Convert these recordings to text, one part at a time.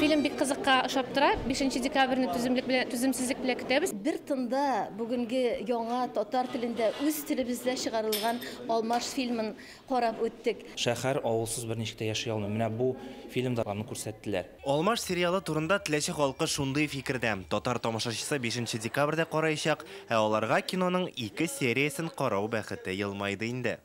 Фильм бик кызыкка ошап тора. 5 декабрьне түземсезлек белән көтәбез. Бер тында бүгенге яңа татар телендә үз телебездә чыгарылган Алмаш фильмын карап үттек. Шәһәр авылсыз берничә яши алмый. Менә бу фильмда аны күрсәттеләр. Алмаш сериалы турында теләче халкы шундый фикердә. Татар тамашачысы 5 декабрьдә караячак, ә аларга киноның 2 сериясен карау бәхете елмайды инде.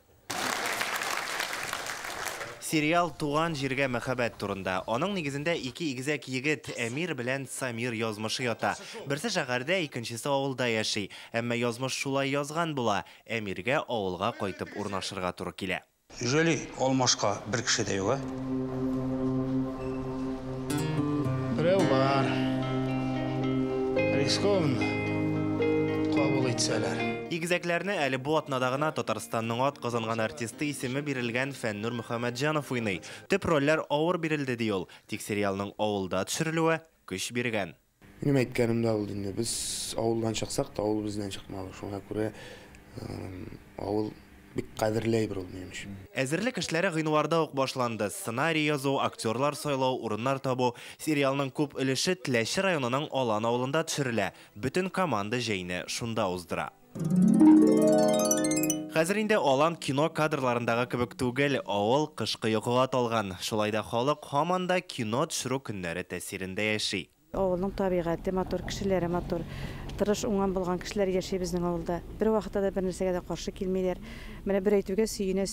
Сериал «Туган җиргә мәхәббәт» турында. Аның нигезендә 2 игезәк егет Әмир белән Самир язмышы ята. Берсе шәһәрдә, икенчесе авылда яши. Әмма язмыш шулай язган була. Әмиргә авылга кайтып урнашырга туры килә. Җәли Алмашка бер кеше дә юк. Берәү бар. Рискованно. Кабул итсәләр. Игезәкләрне әле бу атнадагына Татарстанның ат казанган артисты исеме бирелгән Фәннур Мөхәммәтҗанов уйный. Төп рольләр авыр бирелде ди ул. Тик сериалның авылда төшерелүе көч биргән. Минем әйткәнем дә ул инде. Без авылдан чыксак та, авыл бездән чыкмады. Шуңа күрә авыл бик кадерле бер ул минем өчен. Әзерлек эшләре гыйнварда ук башланды. Сценарий язу, актерлар сайлау, урыннар табу. Сериалның күп өлеше Теләче районының Алан авылында төшерелә. Бөтен команда җәйне шунда уздыра. Хәзер инде Алан кино кадрларындагы кебек түгел, авыл кышкы йокыга талган. Шулай да халык һаман да кино төшерү көннәре тәэсирендә яши. Авылның табигате матур, кешеләре матур. Тырыш уңган булган кешеләр яши безнең авылда. Бер вакытта да бер нәрсәгә дә каршы килмиләр. Менә бер әйтүгә сөенә,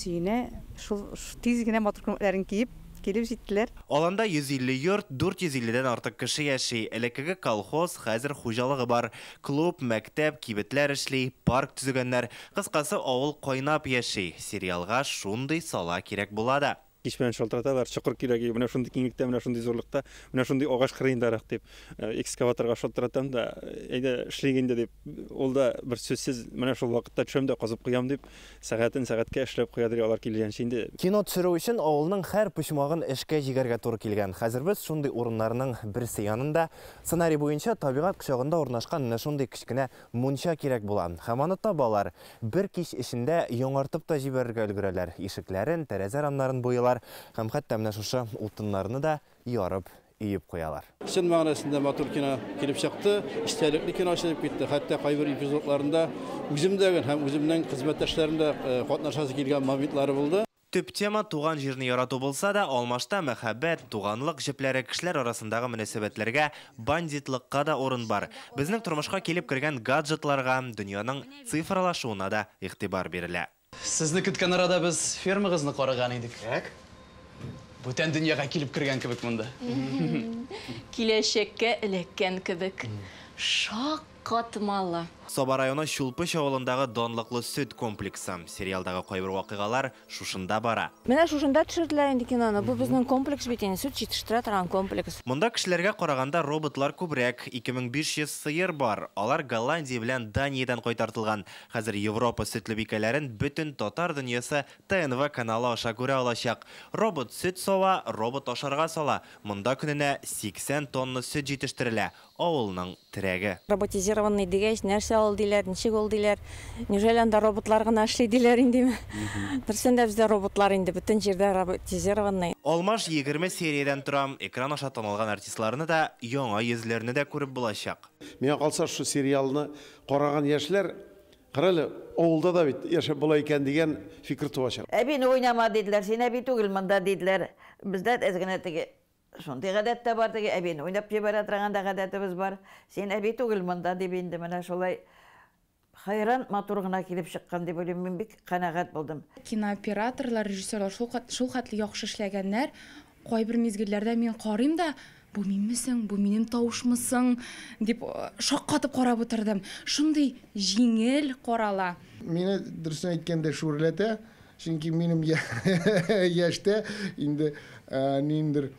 шул тиз генә матур күлмәкләрен киеп килеп җиттеләр. Аланда 150 йорт, 450-дән артык кеше яши. Элекеге колхоз, хәзер хуҗалыгы бар. Клуб, мәктәп, кибетләр эшли, парк төзегәннәр. Кыскасы, авыл кайнап яши. Сериалга шундый сала кирәк була да. Кич белән шалтыраталар, чокыр кирәк, менә шундый киңлектә, менә шундый зурлыкта, менә шундый агач кырыендарак дип, экскаваторга шалтыратам да, әйдә эшлегәндә дип, ул да бер сүзсез менә шул вакытта төшәм дә казып куям дип, сәгатькә эшләп куядыр алар килгәнче инде. Кино төшерү өчен авылның һәр почмагын эшкә җигәргә туры килгән. Хәзер без шундый урыннарның берсе янында, сценарий буенча табигать кочагында урнашкан менә шундый кичкенә мунча кирәк була. Һәм аны табалар. Бер кич эчендә яңартып та җибәрергә өлгерәләр. Ишекләрен, тәрәзә рамнарын буялар. Һәм хәтта менә шушы утыннарны да ярып, иеп куялар. Чын мәгънәсендә матур кино килеп чыкты, истәлекле кино чыгып китте. Хәтта кайбер эпизодларында үземдәге һәм үземнең хезмәттәшләремдә катнашасы килгән моментлары булды. Төп тема туган җирне ярату булса да, Алмашта мәхәббәт, туганлык җепләре кешеләр арасындагы мөнәсәбәтләргә, бандитлыкка да урын бар. Безнең тормышка килеп кергән гаджетларга, дөньяның цифрлашуына да игътибар бирелә. Сезне көткән арада без фермагызны караган идек. Бүтән дөньяга килеп кергән кебек монда. Киләчәккә эләккән кебек. Шаккатмалы. Саба районы Чулпыч авылындагы данлыклы сөт комплексы. Сериалдагы кайбер вакыйгалар шушында бара. Менә шушында төшерделәр инде киноны. Бу безнең комплекс бит инде, сөт җитештерә торган комплекс. Монда кешеләргә караганда роботлар күбрәк. 2500 сыер бар. Алар Голландия белән Даниядән кайтартылган. Хәзер Европа сөтле бикәләрен бөтен татар дөньясы ТНВ каналы аша күрә алачак. Робот сөт сава, робот ашарга сала. Монда көненә 80 тонна сөт җитештерелә. Авылның терәге. Роботизированный дигәч, нәрсә ул диләр, ничек ул диләр. Неужели анда роботлар гына эшли диләр инде? Дөресендә бездә роботлар инде бөтен җирдә роботизированный. Алмаш 20 сериядән торам. Экран аша танылган артистларны да, яңа йөзләрне дә күреп булачак. Миңа калса шу сериалны караган яшьләр кырылы авылда да бит яшәп була икән дигән фикер туачак. Әбин уйнама диделәр, син әби түгел монда диделәр. Бездә әзгенә теге шундый гадәттә бар теге әбин уйнап җибәрә торган да гадәтебез бар. Син әби түгел монда дип инде менә шулай хайран матур гына килеп чыккан дип уйлыйм, мин бик канәгать булдым. Кинооператорлар, режиссерлар шул хәтле яхшы эшләгәннәр. Кайбер мизгелләрдә мин карыйм да, бу минмесең, бу минем тавышмысың дип шаккатып карап утырдым. Шундый җиңел карала. Мине дөресен әйткәндә шүрләтә, чөнки минем яшьтә инде ниндер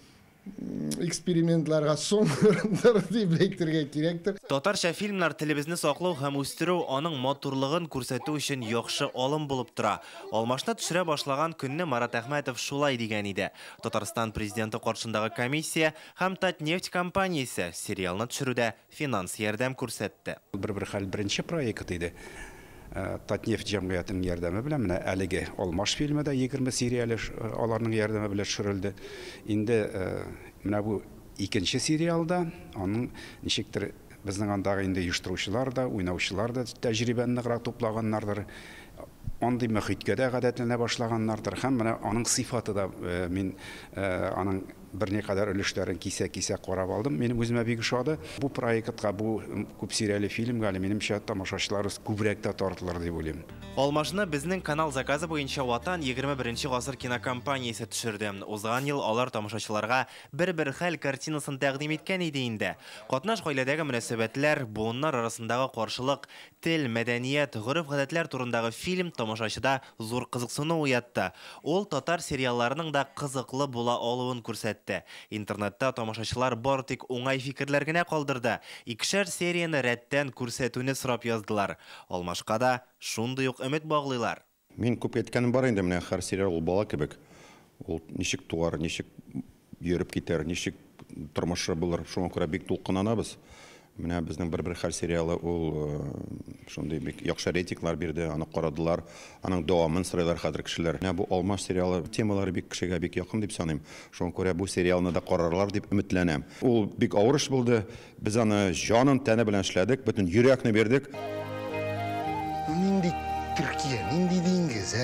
экспериментларга соңдыр дип әйтергә кирәктер. Татарча фильмнар телебезне саклау һәм үстерү аның матурлыгын күрсәтү өчен яхшы алым булып тора. Алмашта төшерә башлаган көнне Марат Әхмәтов шулай дигән иде. Татарстан президенты каршындагы комиссия һәм Татнефть компаниясе сериалны төшерүдә финанс ярдәм күрсәтте. Бер хәл беренче проект иде. Татнефть җәмгыятының ярдәме белән менә әлеге Алмаш фильмы да 20 сериялы аларның ярдәме белән төшерелде. Инде менә бу икенче сериалда, аның ничектер безнең андагы инде оештыручылар да, уйнаучылар да тәҗрибәне ныграк туплаганнардыр. Андый мөхиткә дә гадәтләнә башлаганнардыр. Һәм менә аның сыйфаты да мин аның берникадәр өлешләрен кисә карап алдым. Минем үземә бик ошады. Бу проектка, бу күп серияле фильмга минемчә тамашачылар күбрәк тә тартылыр дип уйлыйм. Алмашны безнең канал заказы буенча Ватан 21 гасыр кинокомпаниясе төшерде. Узган ел алар тамашачыларга бер хәл картинасын тәкъдим иткән иде инде. Катнаш гаиләдәге мөнәсәбәтләр, буыннар арасындагы каршылык, тел, мәдәният, гореф-гадәтләр турындагы фильм тамашачыда зур кызыксыну уятты. Ул татар сериалларының да кызыклы була алуын күрсәтте. Интернетта тамашачылар бар тик уңай фикерләр генә калдырды. Икешәр серияны рәттән күрсәтүне сорап яздылар. Алмашка да шундый ук өмет баглыйлар. Мин күп әйткәнем бар инде, менә һәр сериал ул бала кебек. Ул ничек туар, ничек йөреп китәр, ничек тормышы булыр, шуңа күрә бик тулкынанабыз. Менә безнең бер хәл сериалы ул шундый бик яхшы рейтинглар бирде, аны карадылар, аның дәвамын сорыйлар хәзер кешеләр. Менә бу Алмаш сериалы темалары бик кешегә бик якын дип саныйм. Шуңа күрә бу сериалны да карарлар дип өметләнәм. Ул бик авыр эш булды. Без аны җанын тәне белән эшләдек, бөтен йөрәкне бирдек. Нинди Төркия, нинди диңгез,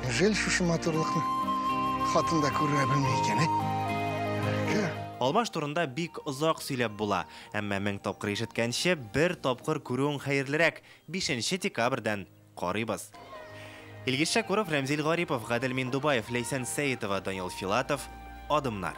Неужели шушы матурлыкны хатында күрә белмәй икән, Алмаш турында бик озак сөйләп була. Әмма 1000 тапкыр ишеткәнче бер тапкыр күрүең хәерлерәк. 5 декабрьдән карыйбыз. Илгиз Шакуров, Рамзил Гарипов, Гадел Миндубаев, Лейсан Сәетова, Данил Филатов. Адымнар.